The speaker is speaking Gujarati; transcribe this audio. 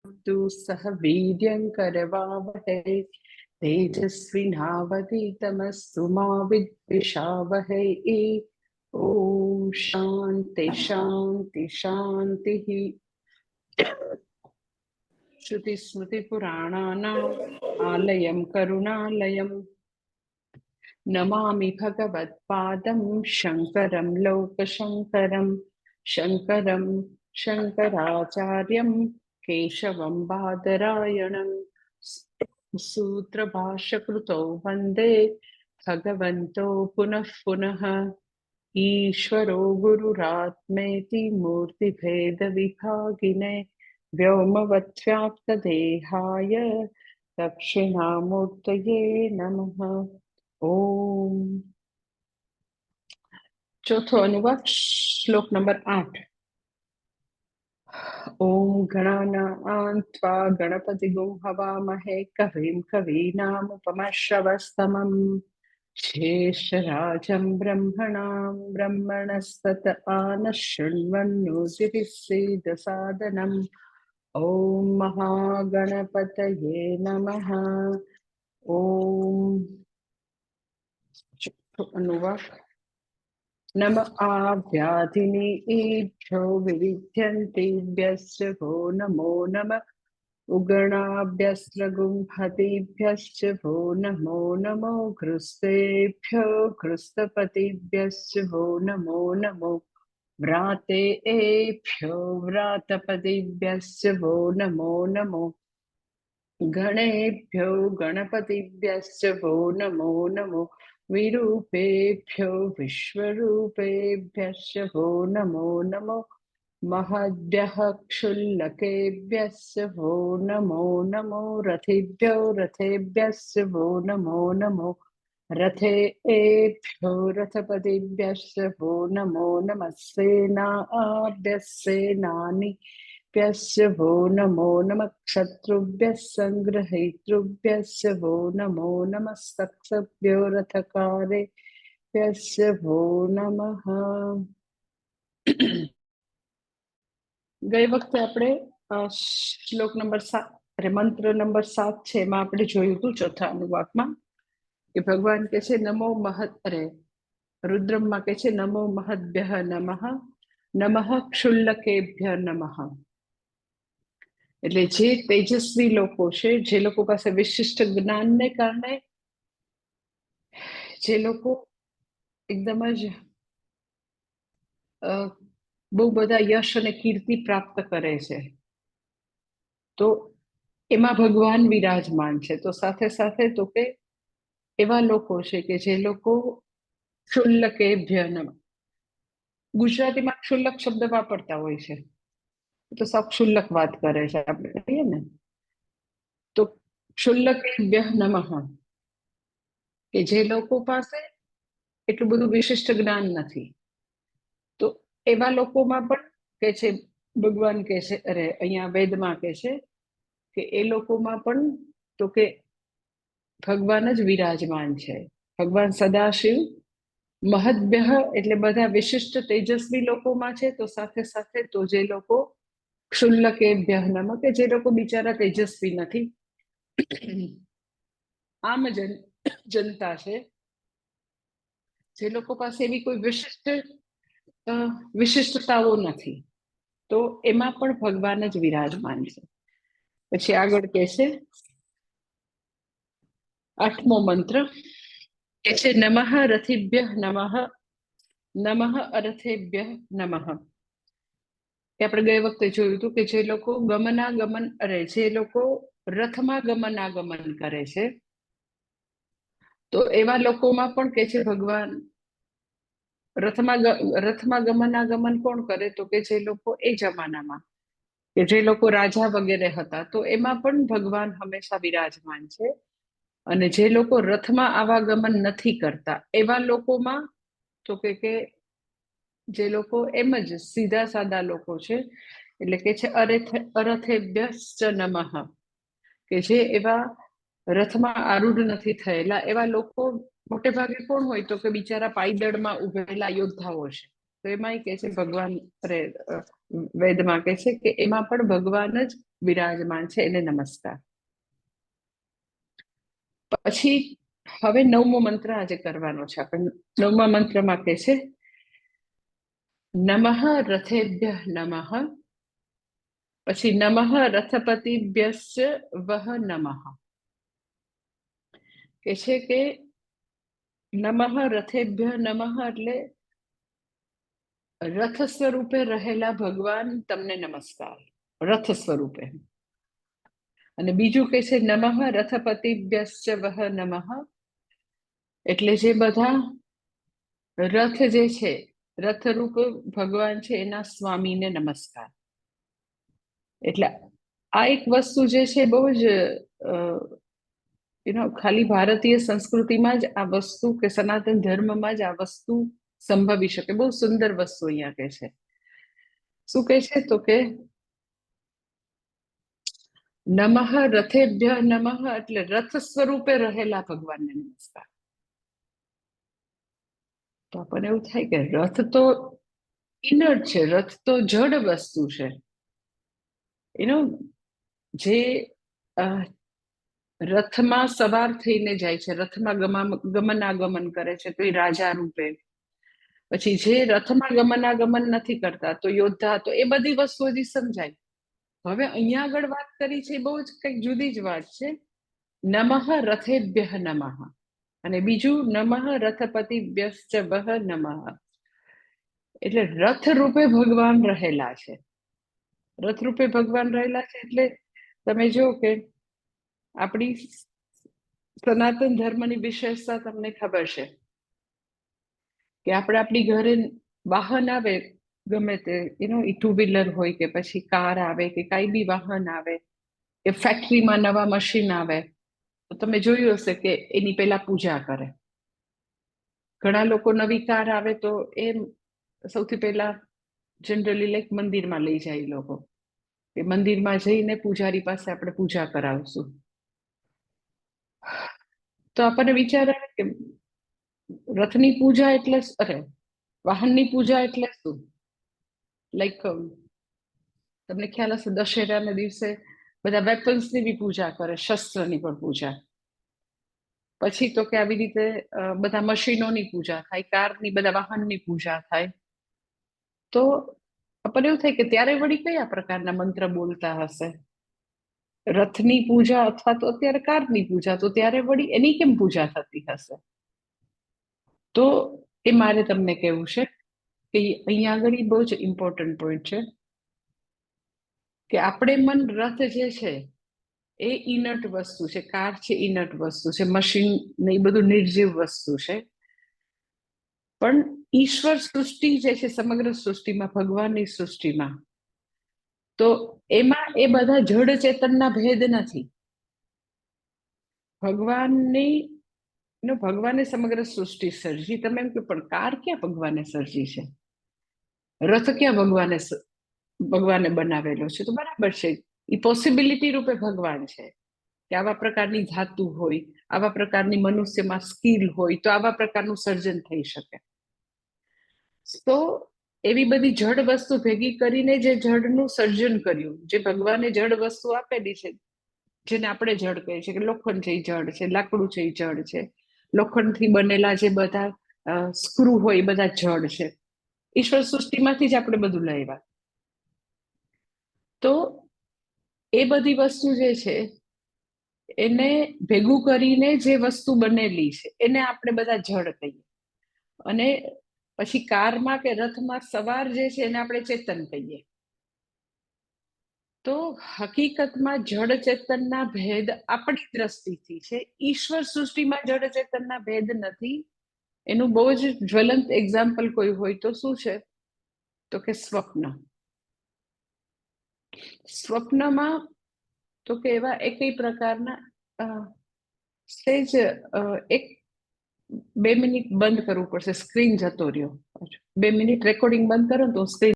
तु सह वीर्यं करवावहै तेजस्विनावधीतमस्तु मा विद्विषावहै। ॐ शान्ति शान्ति शान्तिः। श्रुतिस्मृतिपुराणानाम् आलयं करुणालयं नमामि भगवत्पादं शङ्करं लोकशङ्करं। शङ्करं शङ्कराचार्यं केशवं बादरायणं सूत्रभाष्यकृतौ वन्दे भगवन्तो पुनः पुनः। ईश्वरो गुरुरात्मेति मूर्तिभेदविभागिने व्योमवद्व्याप्तदेहाय दक्षिणामूर्तये नमः। ओम। चौथो अनुवाद श्लोक नंबर 8। ओम गणानां त्वा गणपतिगुं हवामहे कविं कवीनामुपमश्रवस्तमम् शेषराजं ब्रह्मणां ब्रह्मणस्पत आनः शृण्वन्नोतिभिः सीदसादनम्। ओम महागणपतये नमः। ओम। अनुवाद। नम आव्याधिनीभ्यो विविध्यन्तेभ्यश्च भो नमो नमः। उगणाभ्यस्त्रगुंहतेभ्यश्च भो नमो नमो। घृस्तेभ्यो घृस्तपतिभ्यश्च भो नमो नमो। व्रातेभ्यो व्रातपतिभ्यश्च भो नमो नमो। गणेभ्यो गणपतिभ्यश्च भो नमो नमो। विरूपेभ्यो विश्वरूपेभ्यश्च भो नमो नमो। महद्भ्यः क्षुल्लकेभ्यश्च भो नमो नमो। रथेभ्यो रथेभ्यश्च भो नमो नमो। रथेभ्यो रथपतिभ्यश्च भो नमो नमः। सेनाभ्यः सेनानीभ्यश्च भो नमो नमः। क्षत्रुभ्यः संग्रहीतृभ्यश्च भो नमो नमः। सत्सभ्यो रथकारेभ्यश्च भो नमः। गई वखते આપણે શ્લોક નંબર 7 અરે મંત્ર નંબર 7 છે એમાં આપણે જોયું હતું ચોથા અનુવાકમાં કે ભગવાન કહે છે નમો મહત અરે રુદ્રમમાં કહે છે નમો મહદ્ભ્યઃ નમઃ નમઃ ક્ષુલ્લકેભ્ય નમઃ। એટલે જે તેજસ્વી લોકો છે જે લોકો પાસે વિશિષ્ટ જ્ઞાનને કારણે જે લોકો એકદમ જ બહુ બધા યશ અને કીર્તિ પ્રાપ્ત કરે છે તો એમાં ભગવાન વિરાજમાન છે। તો સાથે સાથે તો કે એવા લોકો છે કે જે લોકો ક્ષુલ્લકેભ્ય નમઃ। ગુજરાતીમાં ક્ષુલ્લક શબ્દ વાપરતા હોય છે તો સબ ક્ષુલ્લક વાત કરે છે આપણે કહીએ ને તો ક્ષુલ્લકેભ્ય નમઃ કે જે લોકો પાસે એટલું બધું વિશિષ્ટ જ્ઞાન નથી તો એવા લોકોમાં પણ કે છે ભગવાન કહે છે અરે અહીંયા વેદમાં કહે છે કે એ લોકોમાં પણ તો કે ભગવાન જ વિરાજમાન છે। ભગવાન સદાશિવ મહદ્ભ્યઃ એટલે બધા વિશિષ્ટ તેજસ્વી લોકોમાં છે તો સાથે સાથે તો જે લોકો ક્ષુલ્લકેભ્યઃ નમઃ કે જે લોકો બિચારા તેજસ્વી નથી આમ જનતા છે જે લોકો પાસે એવી કોઈ વિશિષ્ટતાઓ નથી તો એમાં પણ ભગવાન જ વિરાજમાન છે। પછી આગળ કહે છે 8મો મંત્ર કહે છે નમઃ રથિભ્યઃ નમઃ નમઃ અરથેભ્યઃ નમઃ। કે આપણે ગઈ વખતે જોયું હતું કે જે લોકો ગમનાગમન અરે જે લોકો રથમાં ગમનાગમન કરે છે તો એવા લોકોમાં પણ કે છે ભગવાન રથમાં ગમનાગમન કોણ કરે તો કે જે લોકો એ જમાનામાં કે જે લોકો રાજા વગેરે હતા તો એમાં પણ ભગવાન હંમેશા વિરાજમાન છે અને જે લોકો રથમાં આવાગમન નથી કરતા એવા લોકોમાં તો કે જે લોકો એમ જ સીધા સાદા લોકો છે એટલે કે છે અરથેભ્યશ્ચ નમઃ કે જે એવા રથમાં આરૂઢ નથી થયેલા એવા લોકો મોટે ભાગે કોણ હોય તો કે બિચારા પાયદળમાં ઉભેલા યોદ્ધાઓ છે તો એમાં કે છે ભગવાન વેદમાં કે છે કે એમાં પણ ભગવાન જ વિરાજમાન છે એને નમસ્કાર. પછી હવે નવમો મંત્ર આજે કરવાનો છે આપણે. નવમા મંત્રમાં કહે છે નમઃ રથેભ્ય નમઃ, પછી નમઃ રથપતિભ્યશ્ચ વહ નમઃ. કે છે કે નમઃ રથેભ્ય નમઃ એટલે રથ સ્વરૂપે રહેલા ભગવાન તમને નમસ્કાર, રથ સ્વરૂપે. અને બીજું કે છે નમઃ રથપતિભ્યશ્ચ વહ નમઃ, એટલે જે બધા રથ જે છે, રથરૂપ ભગવાન છે એના સ્વામીને નમસ્કાર. એટલે આ એક વસ્તુ જે છે બહુ જ ખાલી ભારતીય સંસ્કૃતિમાં જ આ વસ્તુ કે સનાતન ધર્મમાં જ આ વસ્તુ સંભવી શકે. બહુ સુંદર વસ્તુ અહીંયા કે છે. શું કે છે તો કે નમઃ રથેભ્ય નમઃ એટલે રથ સ્વરૂપે રહેલા ભગવાનને નમસ્કાર. તો આપણને એવું થાય કે રથ તો ઇનર્ટ છે, રથ તો જડ વસ્તુ છે. જે રથમાં સવાર થઈને જાય છે, રથમાં ગમનાગમન કરે છે, તો એ રાજા રૂપે. પછી જે રથમાં ગમનાગમન નથી કરતા, તો યોદ્ધા, તો એ બધી વસ્તુ હજી સમજાય. હવે અહીંયા આગળ વાત કરી છે બહુ જ કંઈક જુદી જ વાત છે. નમઃ રથેભ્ય નમઃ, અને બીજું નમઃ રથપતિભ્યશ્ચ વહ નમઃ. એટલે રથ રૂપે ભગવાન રહેલા છે. રથ રૂપે ભગવાન રહેલા છે એટલે તમે જો કે આપણી સનાતન ધર્મની વિશેષતા તમને ખબર છે કે આપણે આપણી ઘરે વાહન આવે ગમે તે ટુ વ્હીલર હોય કે પછી કાર આવે કે કઈ બી વાહન આવે કે ફેક્ટરીમાં નવા મશીન આવે, તો તમે જોયું હશે કે એની પહેલા પૂજા કરે. ઘણા લોકો નવી કાર આવે તો એ સૌથી પહેલા જનરલી લાઈક મંદિરમાં લઈ જાય લોકો, કે મંદિરમાં જઈને પૂજારી પાસે આપણે પૂજા કરાવશું. તો આપણને વિચાર આવે કે રથની પૂજા એટલે, અરે વાહનની પૂજા એટલે શું? લાઈક તમને ખ્યાલ હશે દશેરાના દિવસે બધા વેપન્સની બી પૂજા કરે, શસ્ત્રની પણ પૂજા. પછી તો કે આવી રીતે બધા મશીનોની પૂજા થાય, કારની, બધા વાહનની પૂજા થાય. તો આપણને એવું થાય કે ત્યારે વળી કયા પ્રકારના મંત્ર બોલતા હશે? રથની પૂજા અથવા તો અત્યારે કારની પૂજા, તો ત્યારે વળી એની કેમ પૂજા થતી હશે? તો એ મારે તમને કહેવું છે કે અહીંયા આગળ બહુ જ ઇમ્પોર્ટન્ટ પોઈન્ટ છે કે આપણે મન રથ જે છે એ ઇનર્ટ વસ્તુ છે, કાર છે ઇનર્ટ વસ્તુ છે, મશીન ને એ બધું નિર્જીવ વસ્તુ છે. પણ ઈશ્વર સૃષ્ટિ જે છે, સમગ્ર સૃષ્ટિમાં, ભગવાનની સૃષ્ટિમાં, તો એમાં એ બધા જડ ચેતનના ભેદ નથી. ભગવાને સમગ્ર સૃષ્ટિ સર્જી. તમે એમ કે પણ કાર ક્યાં ભગવાને સર્જી છે? રથ ક્યાં ભગવાને બનાવેલો છે? તો બરાબર છે, એ પોસિબિલિટી રૂપે ભગવાન છે કે આવા પ્રકારની ધાતુ હોય, આવા પ્રકારની મનુષ્યમાં સ્કિલ હોય, તો આવા પ્રકારનું સર્જન થઈ શકે. તો એવી બધી જડ વસ્તુ ભેગી કરીને જે જડનું સર્જન કર્યું, જે ભગવાને જડ વસ્તુ આપેલી છે, જેને આપણે જડ કહીએ છીએ, કે લોખંડ છે એ જડ છે, લાકડું છે એ જડ છે, લોખંડથી બનેલા જે બધા સ્ક્રૂ હોય એ બધા જડ છે. ઈશ્વર સૃષ્ટિમાંથી જ આપણે બધું લાવ્યા. તો એ બધી વસ્તુ જે છે એને ભેગું કરીને જે વસ્તુ બનેલી છે એને આપણે બધા જડ કહીએ. અને પછી કારમાં કે રથમાં સવાર જે છે એને આપણે ચેતન કહીએ. તો હકીકતમાં જડ ચેતનના ભેદ આપણી દ્રષ્ટિથી છે. ઈશ્વર સૃષ્ટિમાં જડ ચેતનના ભેદ નથી. એનું બહુ જ જ્વલંત એક્ઝામ્પલ કોઈ હોય તો શું છે? તો કે સ્વપ્ન. સ્વપ્નમાં તો કે એવા એકય પ્રકારના સ્ટેજ એક 2 મિનિટ બંધ કરવું પડશે, સ્ક્રીન જતો રહ્યો. 2 મિનિટ રેકોર્ડિંગ બંધ કરો તો સ્ક્રીન